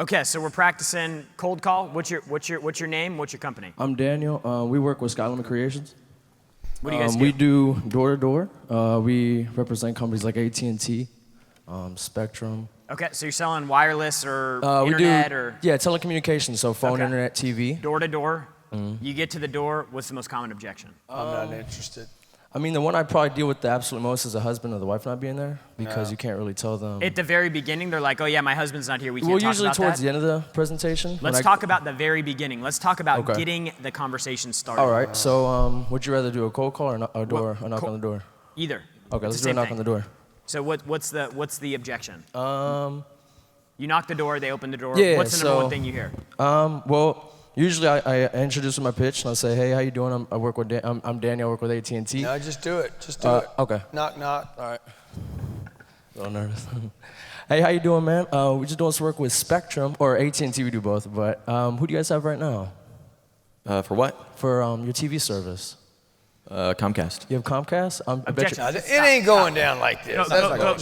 Okay, so we're practicing cold call. What's your name? What's your company? I'm Daniel. We work with Skyline Creations. What do you guys do? We do door-to-door. We represent companies like AT&T, Spectrum. Okay, so you're selling wireless or internet or? Yeah, telecommunications, so phone, Okay. internet, TV. Door to door. You get to the door. What's the most common objection? I'm not interested. I mean, the one I probably deal with the absolute most is the husband or the wife not being there, because you can't really tell them. At the very beginning, they're like, "Oh yeah, my husband's not here. We can't Well, talk usually about towards that." the end of the presentation. Let's talk about the very beginning. Let's talk about getting the conversation started. All right. So, would you rather do a cold call or a knock on the door? Either. Okay, let's It's the do a same knock thing. on the door. So what's the objection? You knock the door. They open the door. Yeah, What's the number one thing you hear? Well, usually I introduce my pitch and I say, "Hey, how you doing? I'm Daniel. I work with AT&T." No, just do it. Just do it. Okay. Knock, knock. All right. A little nervous. Hey, how you doing, man? We're just doing some work with Spectrum, or AT&T. We do both. But who do you guys have right now For what? for your TV service? Comcast. You have Comcast? I bet Objection. you. It ain't going down like this.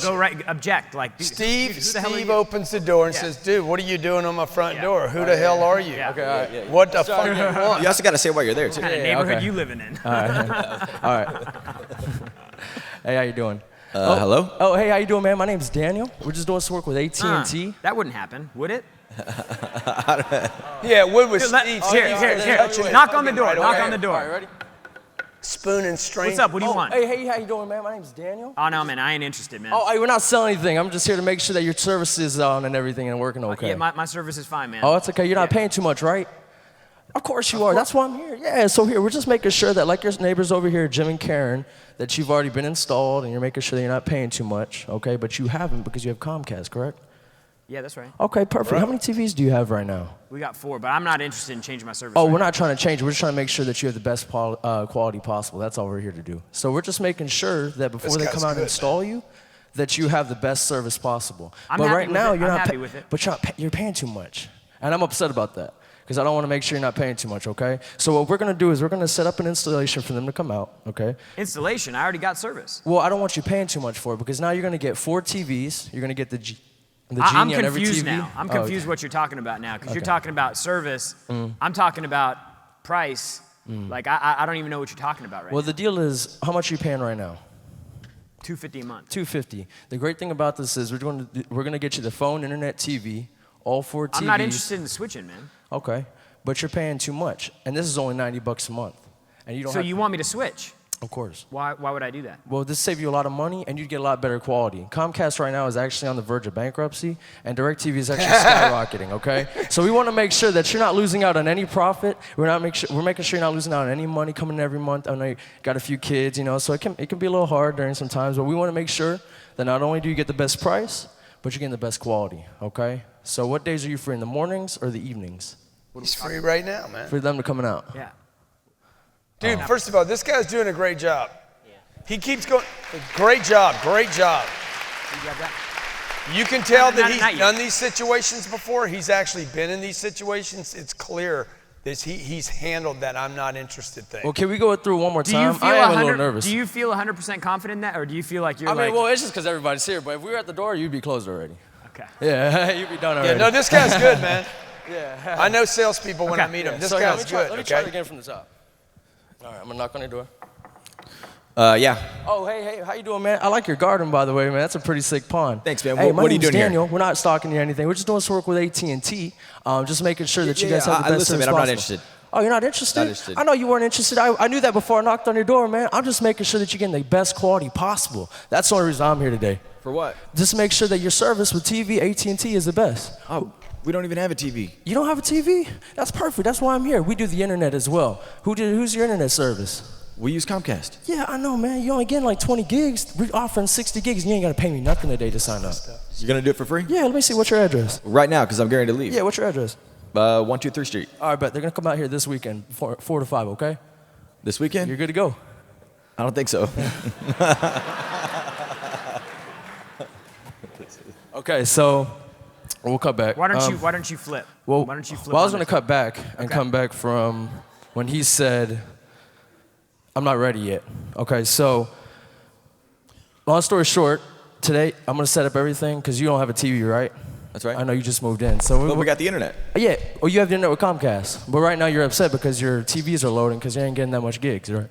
Go right. Object. Like dude, Steve, who the hell are Steve you? opens the door and says, "Dude, what are you doing on my front door? Who the hell are you? Yeah. Okay, all right. What the fuck you want?" You also got to say why you're there, too. What kind of Yeah, neighborhood okay. you living in? All right. Hey, how you doing? Hello? Oh, hey, how you doing, man? My name's Daniel. We're just doing some work with AT&T. That wouldn't happen, would it? Yeah, Wood was Here, Steve. here. Knock on the door. Knock on the door. All right, ready? Spoon and string. What's up? What do you want? Hey, how you doing, man? My name's Daniel. Oh no, man, I ain't interested, man. Oh, hey, we're not selling anything. I'm just here to make sure that your service is on and everything and working okay. Yeah, my service is fine, man. Oh, it's okay. You're not paying too much, right? Of course you are. That's why I'm here. Yeah, so here, we're just making sure that, like your neighbors over here, Jim and Karen, that you've already been installed and you're making sure that you're not paying too much, okay? But you haven't because you have Comcast, correct? Yeah, that's right. Okay, perfect. How many TVs do you have right now? We got 4, but I'm not interested in changing my service. Oh, right we're now. not trying to change it. We're just trying to make sure that you have the best quality possible. That's all we're here to do. So we're just making sure that before they come out and install you, that you have the best service possible. I'm but happy right with now, it. you're I'm not happy with it. But you're paying too much. And I'm upset about that because I don't want to make sure you're not paying too much, okay? So what we're going to do is we're going to set up an installation for them to come out, okay? Installation. I already got service. Well, I don't want you paying too much for it because now you're going to get 4 TVs. You're going to get the Genie I'm on every confused TV. now. I'm confused what you're talking about now because you're talking about service. I'm talking about price. Like I don't even know what you're talking about right Well, now. the deal is, how much are you paying right now? $250 a month. $250. The great thing about this is we're going to get you the phone, internet, TV, all 4 TVs. I'm not interested in switching, man. Okay, but you're paying too much, and this is only $90 a month, and you don't. So have you want me to switch? Of course. Why would I do that? Well, this saves you a lot of money, and you'd get a lot better quality. Comcast right now is actually on the verge of bankruptcy, and DirecTV is actually skyrocketing. Okay, so we want to make sure that you're not losing out on any profit. We're making sure you're not losing out on any money coming in every month. I know you got a few kids, so it can be a little hard during some times, but we want to make sure that not only do you get the best price, but you're getting the best quality. Okay. So what days are you free, in the mornings or the evenings? He's free right now, man. For them to coming out. Yeah. Dude, first of all, this guy's doing a great job. He keeps going. Great job, great job. You got that? You can tell that Not he's yet. done these situations before. He's actually been in these situations. It's clear that he's handled that I'm not interested thing. Well, can we go through one more Do you time? feel I am a little nervous. Do you feel 100% confident in that, or do you feel like you're like? well, it's just because everybody's here. But if we were at the door, you'd be closed already. Okay. Yeah, you'd be done already. Yeah, no, this guy's good, man. Yeah. I know salespeople when I Okay. meet them. This So, guy's let good, me try it okay? again from the top. All right, I'm gonna knock on your door. Yeah. Oh, hey, how you doing, man? I like your garden, by the way, man. That's a pretty sick pond. Thanks, man. Hey, What are you name's doing here? Daniel. We're not stalking you or anything. We're just doing some work with AT&T, just making sure that you guys have the best listen, service man, I'm not possible. interested. Oh, you're not interested? Not interested. I know you weren't interested. I knew that before I knocked on your door, man. I'm just making sure that you're getting the best quality possible. That's the only reason I'm here today. For what? Just make sure that your service with TV, AT&T is the best. Oh, we don't even have a TV. You don't have a TV? That's perfect. That's why I'm here. We do the internet as well. Who's your internet service? We use Comcast. Yeah, I know, man. You only getting like 20 gigs. We're offering 60 gigs, and you ain't got to pay me nothing today to sign up. You're going to do it for free? Yeah, let me see. What's your address? Right now, because I'm getting ready to leave. Yeah, what's your address? 123 Street. All right, bet. They're going to come out here this weekend, 4 to 5, okay? This weekend? You're good to go. I don't think so. Okay, so we'll cut back. Why don't you flip? Well, Why don't you flip? I was on going to this? cut back and come back from when he said, I'm not ready yet. Okay, so long story short, today I'm going to set up everything because you don't have a TV, right? That's right. I know you just moved in. So But we got the internet. Yeah. Oh, you have the internet with Comcast. But right now you're upset because your TVs are loading because you ain't getting that much gigs, right?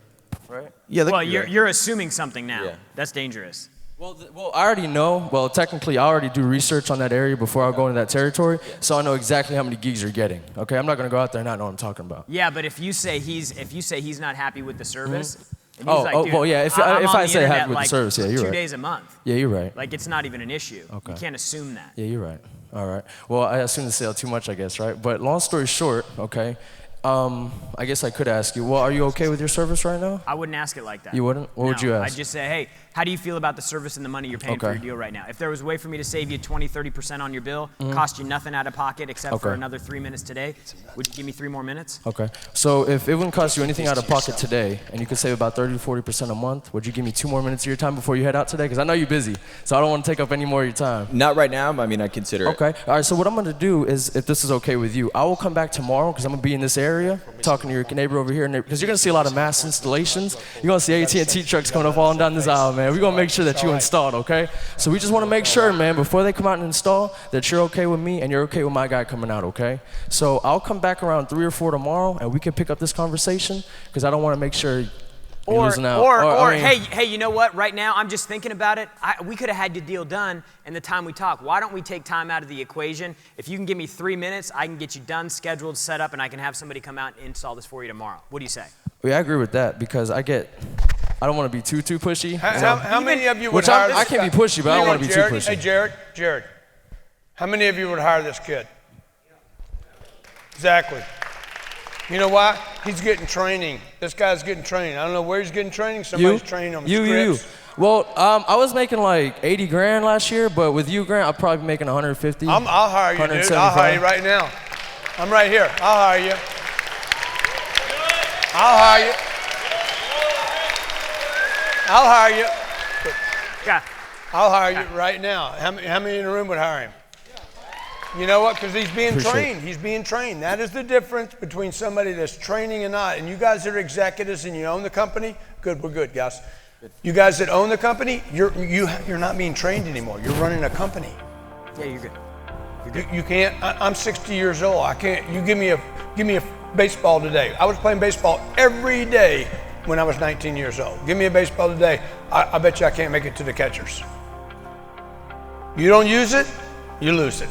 Right. Yeah. Well, you're assuming something now. Yeah. That's dangerous. Well, I already know. Well, technically, I already do research on that area before I go into that territory, so I know exactly how many gigs you're getting. Okay, I'm not gonna go out there and not know what I'm talking about. Yeah, but if you say he's not happy with the service, and he's Oh, like, oh, dude, well, yeah, if I'm on I the say internet happy with the like service, yeah, you're 2 right. days a month. Yeah, you're right. Like it's not even an issue. Okay. You can't assume that. Yeah, you're right. All right. Well, I assume to say too much, I guess, right? But long story short, okay. I guess I could ask you. Well, are you okay with your service right now? I wouldn't ask it like that. You wouldn't? What would No, you ask? I'd just say, hey, how do you feel about the service and the money you're paying for Okay. your deal right now? If there was a way for me to save you 20, 30% on your bill, cost you nothing out of pocket except for Okay. another 3 minutes today, would you give me 3 more minutes? Okay. So if it wouldn't cost you anything out of pocket today, and you could save about 30 to 40% a month, would you give me 2 more minutes of your time before you head out today? Because I know you're busy, so I don't want to take up any more of your time. Not right now. I mean, I consider it. Okay. All right. So what I'm gonna do is, if this is okay with you, I will come back tomorrow because I'm gonna be in this area talking to your neighbor over here, because you're gonna see a lot of mass installations. You're gonna see AT&T trucks coming up all down this aisle, man. We're gonna make sure that you installed, okay? So we just want to make sure, man, before they come out and install, that you're okay with me and you're okay with my guy coming out, okay? So I'll come back around 3 or 4 tomorrow, and we can pick up this conversation because I don't want to make sure you're losing out. Or I mean, hey, you know what? Right now, I'm just thinking about it. We could have had the deal done in the time we talk. Why don't we take time out of the equation? If you can give me 3 minutes, I can get you done, scheduled, set up, and I can have somebody come out and install this for you tomorrow. What do you say? yeah, I agree with that because I don't want to be too pushy. How many of you would Which hire this I can guy? be pushy, but I don't want to be too Jared, pushy. Hey, Jared, how many of you would hire this kid? Exactly. You know why? He's getting training. This guy's getting training. I don't know where he's getting training. Somebody's training him. You. Well, I was making like 80 grand last year, but with you, Grant, I'll probably be making 150. I'll hire you, dude. I'll hire you right now. I'm right here. I'll hire you. Yeah. I'll hire you right now. How many in the room would hire him? You know what? Because he's being trained. He's being trained. That is the difference between somebody that's training and not. And you guys that are executives and you own the company, good, we're good, guys. You guys that own the company, you're not being trained anymore. You're running a company. Yeah, you're good. You can't. I'm 60 years old. I can't. You give me a baseball today. I was playing baseball every day when I was 19 years old. Give me a baseball today. I bet you I can't make it to the catchers. You don't use it, you lose it.